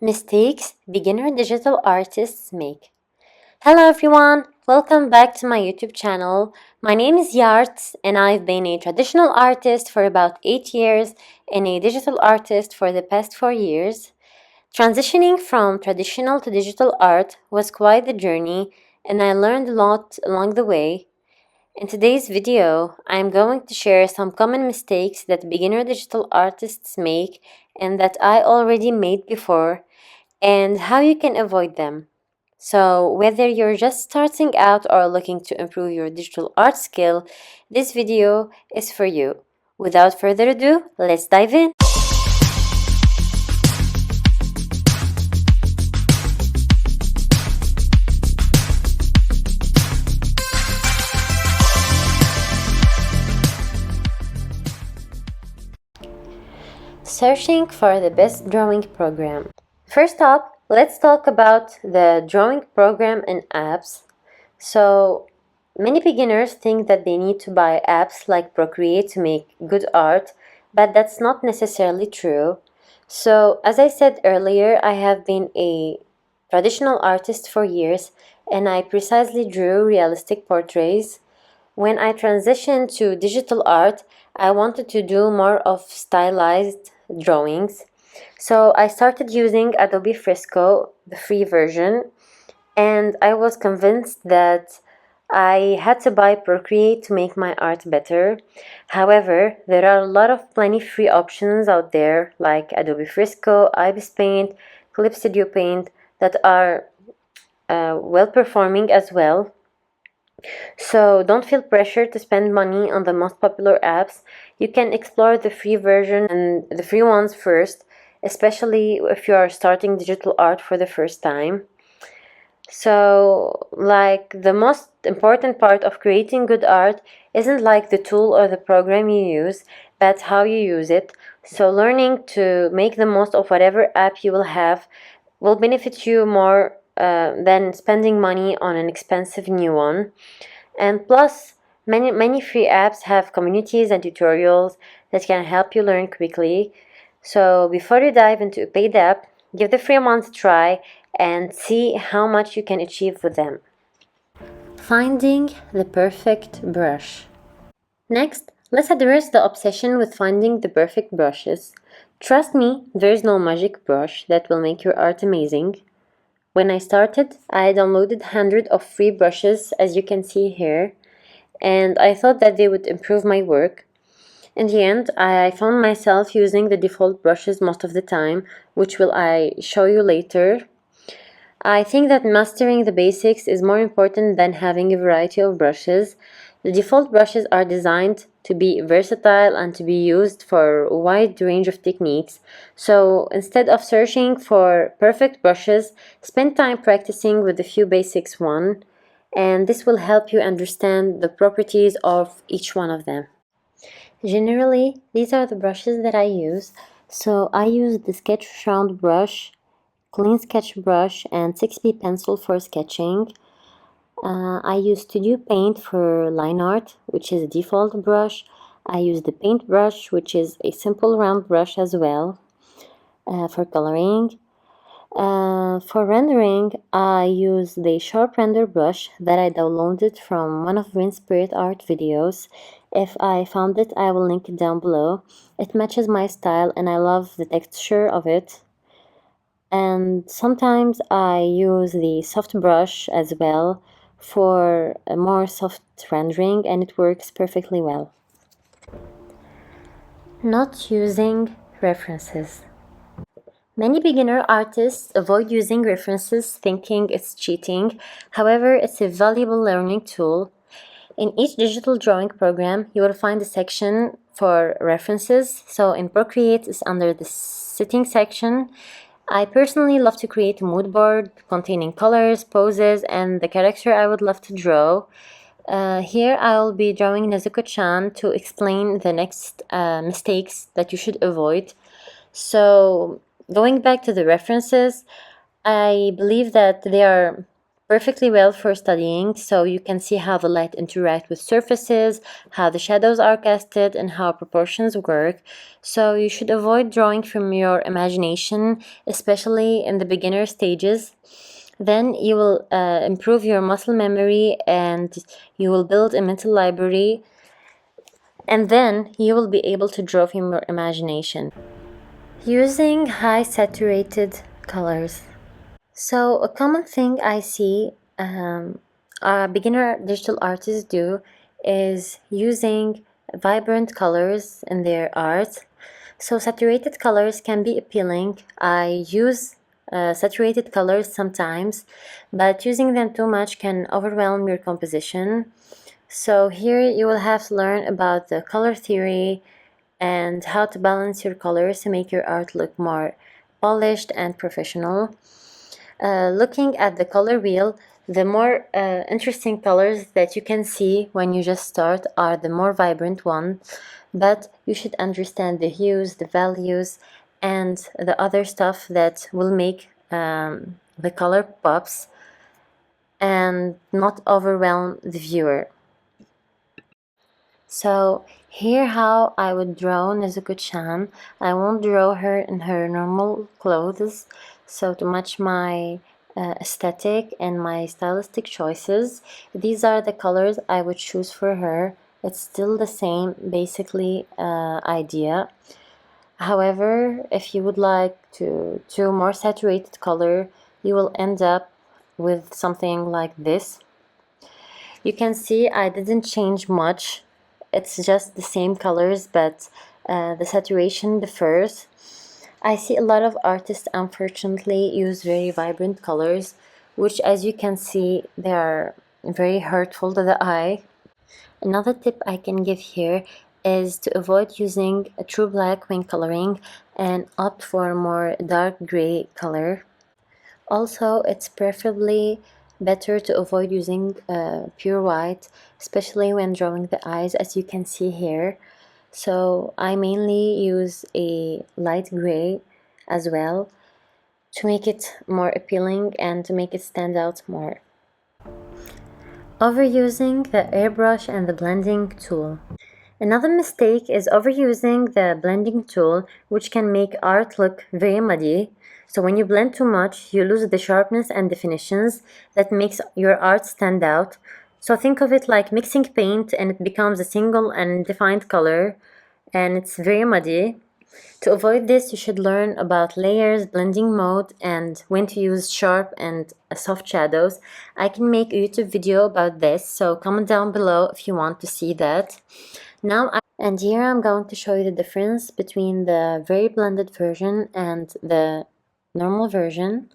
Mistakes beginner digital artists make. Hello everyone, welcome back to my YouTube channel. My name is YARTS and I've been a traditional artist for about 8 years and a digital artist for the past 4 years. Transitioning from traditional to digital art was quite the journey and I learned a lot along the way. In today's video, I'm going to share some common mistakes that beginner digital artists make and that I already made before and how you can avoid them. So, whether you're just starting out or looking to improve your digital art skill, this video is for you. Without further ado, let's dive in. Searching for the best drawing program. First up, let's talk about the drawing program and apps. So, many beginners think that they need to buy apps like Procreate to make good art, but that's not necessarily true. So, as I said earlier, I have been a traditional artist for years and I precisely drew realistic portraits. When I transitioned to digital art, I wanted to do more of stylized drawings. So I started using Adobe Fresco, the free version, and I was convinced that I had to buy Procreate to make my art better. However, there are a lot of plenty free options out there like Adobe Fresco, Ibis Paint, Clip Studio Paint that are well performing as well. So don't feel pressure to spend money on the most popular apps. You can explore the free version and the free ones first, especially if you are starting digital art for the first time. So, like, the most important part of creating good art isn't like the tool or the program you use, but how you use it. So, learning to make the most of whatever app you will have will benefit you more than spending money on an expensive new one. And plus, many free apps have communities and tutorials that can help you learn quickly. So before you dive into a paid app, give the free ones a try and see how much you can achieve with them. Finding the perfect brush. Next, let's address the obsession with finding the perfect brushes. Trust me, there is no magic brush that will make your art amazing. When I started, I downloaded hundreds of free brushes, as you can see here, and I thought that they would improve my work. In the end, I found myself using the default brushes most of the time, which will I show you later. I think that mastering the basics is more important than having a variety of brushes. The default brushes are designed to be versatile and to be used for a wide range of techniques. So instead of searching for perfect brushes, spend time practicing with a few basics one, and this will help you understand the properties of each one of them. Generally, these are the brushes that I use. So I use the sketch round brush, clean sketch brush, and 6B pencil for sketching. I use Studio Paint for line art, which is a default brush. I use the paint brush, which is a simple round brush as well, for coloring. For rendering, I use the sharp render brush that I downloaded from one of Green Spirit art videos. If I found it, I will link it down below. It matches my style and I love the texture of it. And sometimes I use the soft brush as well for a more soft rendering, and it works perfectly well. Not using references. Many beginner artists avoid using references thinking it's cheating. However, it's a valuable learning tool. In each digital drawing program, you will find a section for references. So in Procreate, it's under the setting section. I personally love to create a mood board containing colors, poses, and the character I would love to draw. Here I'll be drawing Nezuko-chan to explain the next mistakes that you should avoid. So going back to the references, I believe that they are perfectly well for studying, so you can see how the light interact with surfaces, how the shadows are casted, and how proportions work. So you should avoid drawing from your imagination, especially in the beginner stages. Then you will improve your muscle memory and you will build a mental library, and then you will be able to draw from your imagination. Using high saturated colors. So a common thing I see beginner digital artists do is using vibrant colors in their art. So saturated colors can be appealing. I use saturated colors sometimes, but using them too much can overwhelm your composition. So here you will have to learn about the color theory and how to balance your colors to make your art look more polished and professional. Looking at the color wheel, the more interesting colors that you can see when you just start are the more vibrant ones, but you should understand the hues, the values, and the other stuff that will make the color pops and not overwhelm the viewer. So here how I would draw Nezuko-chan. I won't draw her in her normal clothes, so to match my aesthetic and my stylistic choices, these are the colors I would choose for her. It's still the same basically idea. However, if you would like to do more saturated color, you will end up with something like this. You can see I didn't change much. It's just the same colors, but the saturation differs. I see a lot of artists unfortunately use very vibrant colors, which as you can see, they are very hurtful to the eye. Another tip I can give here is to avoid using a true black when coloring and opt for a more dark gray color. Also, it's preferably better to avoid using pure white, especially when drawing the eyes, as you can see here. So I mainly use a light gray as well to make it more appealing and to make it stand out more. Overusing the airbrush and the blending tool. Another mistake is overusing the blending tool, which can make art look very muddy. So when you blend too much, you lose the sharpness and definitions that makes your art stand out. So think of it like mixing paint and it becomes a single and defined color, and it's very muddy. To avoid this, you should learn about layers, blending mode, and when to use sharp and soft shadows. I can make a YouTube video about this, so comment down below if you want to see that. And here I'm going to show you the difference between the very blended version and the normal version.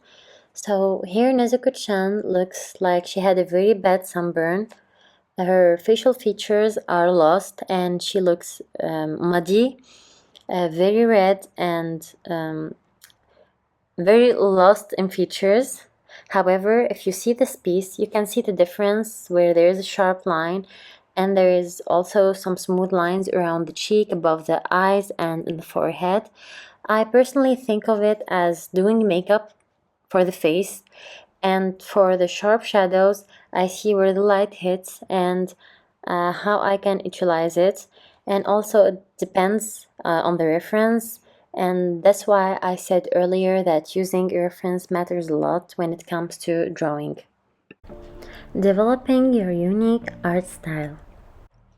So here Nezuko-chan looks like she had a very bad sunburn. Her facial features are lost and she looks muddy, very red, and very lost in features. However, if you see this piece, you can see the difference where there is a sharp line and there is also some smooth lines around the cheek, above the eyes, and in the forehead. I personally think of it as doing makeup for the face, and for the sharp shadows, I see where the light hits and how I can utilize it. And also it depends on the reference, and that's why I said earlier that using a reference matters a lot when it comes to drawing. Developing your unique art style.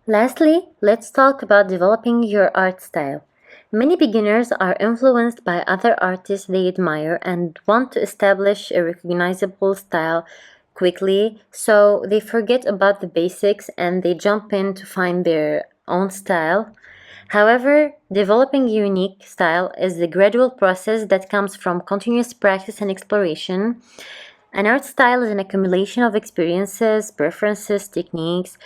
Lastly, let's talk about developing your art style. Many beginners are influenced by other artists they admire and want to establish a recognizable style quickly, so they forget about the basics and they jump in to find their own style. However, developing a unique style is a gradual process that comes from continuous practice and exploration. An art style is an accumulation of experiences, preferences, techniques.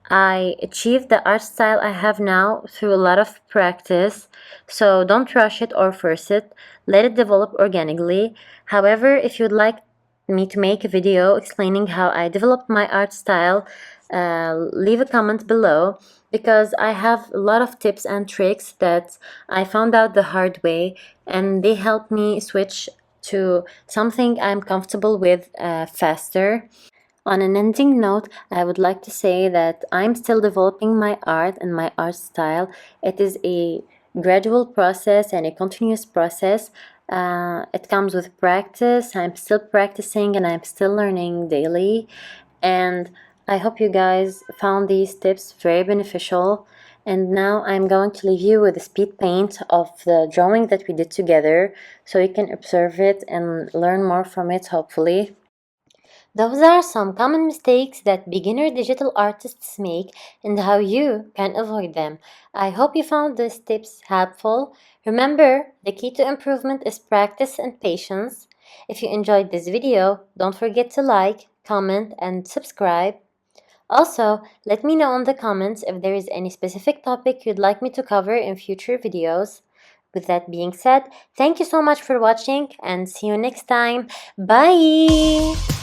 I achieved the art style I have now through a lot of practice, so don't rush it or force it. Let it develop organically. However, if you'd like me to make a video explaining how I developed my art style, leave a comment below, because I have a lot of tips and tricks that I found out the hard way and they helped me switch to something I'm comfortable with faster. On an ending note, I would like to say that I'm still developing my art and my art style. It is a gradual process and a continuous process. It comes with practice. I'm still practicing and I'm still learning daily. And I hope you guys found these tips very beneficial. And now I'm going to leave you with a speed paint of the drawing that we did together so you can observe it and learn more from it, hopefully. Those are some common mistakes that beginner digital artists make and how you can avoid them. I hope you found these tips helpful. Remember, the key to improvement is practice and patience. If you enjoyed this video, don't forget to like, comment, and subscribe. Also, let me know in the comments if there is any specific topic you'd like me to cover in future videos. With that being said, thank you so much for watching and see you next time. Bye!